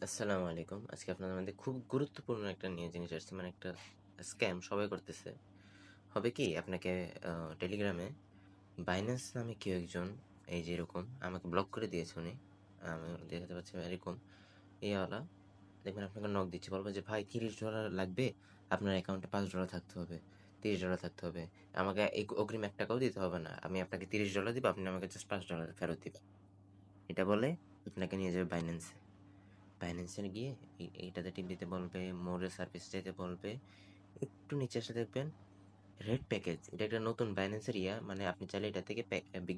আসসালামু আলাইকুম। আজকে আপনাদের মধ্যে খুব গুরুত্বপূর্ণ একটা নিয়ে জিনিস আসছে, মানে একটা স্ক্যাম সবাই করতেছে। হবে কি, আপনাকে টেলিগ্রামে বাইন্যান্স নামে কেউ একজন, এই যে এরকম আমাকে ব্লক করে দিয়েছে উনি। আমি দেখাতে পাচ্ছি এরকম ইয়েওয়ালা, দেখবেন আপনাকে নক দিচ্ছে, বলবে যে ভাই $30 লাগবে, আপনার অ্যাকাউন্টে $5 থাকতে হবে, $30 থাকতে হবে, আমাকে অগ্রিম $1 দিতে হবে না, আমি আপনাকে $30 দিব, আপনি আমাকে জাস্ট $5 ফেরত দিবেন। এটা বলে আপনাকে নিয়ে যাবে বাইন্যান্সে। বাইন্যান্সে গিয়ে এইটাতে টিপ দিতে বলবে, মোরে সার্ভিস যেতে বলবে। একটু নিচে এসে দেখবেন রেড প্যাকেজ, এটা একটা নতুন বাইন্যান্সের মানে আপনি চাইলে এটা থেকে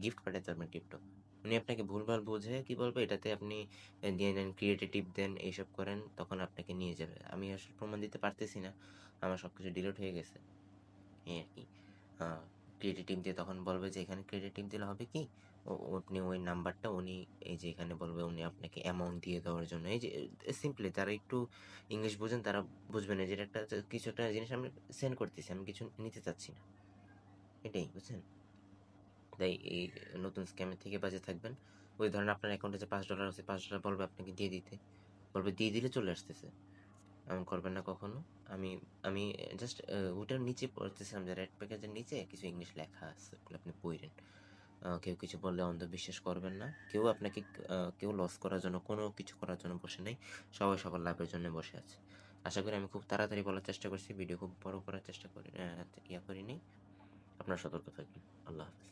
গিফট পাঠাতে পারবেন ক্রিপ্টো। উনি আপনাকে ভুলভাল বুঝে কি বলবে, এটাতে আপনি দিয়ে দেন, ক্রিয়েটে টিপ দেন, এইসব করেন, তখন আপনাকে নিয়ে যাবে। আমি আসলে প্রমাণ দিতে পারতেছি না, আমার সব কিছু ডিলিট হয়ে গেছে, এই আর কি। ক্রিয়েটিভ টিম দিয়ে তখন বলবে যে এখানে ক্রিয়েটিভ টিম দিলে হবে কি, আপনি ওই নাম্বারটা উনি, এই যে এখানে বলবে উনি আপনাকে অ্যামাউন্ট দিয়ে দেওয়ার জন্য। এই যে সিম্পলি যারা একটু ইংলিশ বোঝেন তারা বুঝবেন না যে এটা একটা কিছু একটা জিনিস আমি সেন্ড করতেছি, আমি কিছু নিতে চাচ্ছি না, এটাই বুঝছেন। তাই এই নতুন স্ক্যামের থেকে বাজে থাকবেন। ওই ধরেন আপনার অ্যাকাউন্টে যে $5 আছে, $5 বলবে আপনাকে দিয়ে দিতে, বলবে দিয়ে দিলে চলে আসতেছে। এমন করবেন না কখনো। আমি আমি জাস্ট ওটার নিচে পড়তেছিলাম যে রেড প্যাকেজের নিচে কিছু ইংলিশ লেখা আছে, ওগুলো আপনি পড়েন। কেউ কিছু বললে অন্ধবিশ্বাস করবেন না। কেউ আপনাকে কেউ লস করার জন্য, কোনো কিছু করার জন্য বসে নেই। সবাই সবার লাভের জন্য বসে আছে। আশা করি আমি খুব তাড়াতাড়ি বলার চেষ্টা করছি, ভিডিও খুব বড় করার চেষ্টা করি, করিনি। আপনারা সতর্ক থাকবেন। আল্লাহ হাফেজ।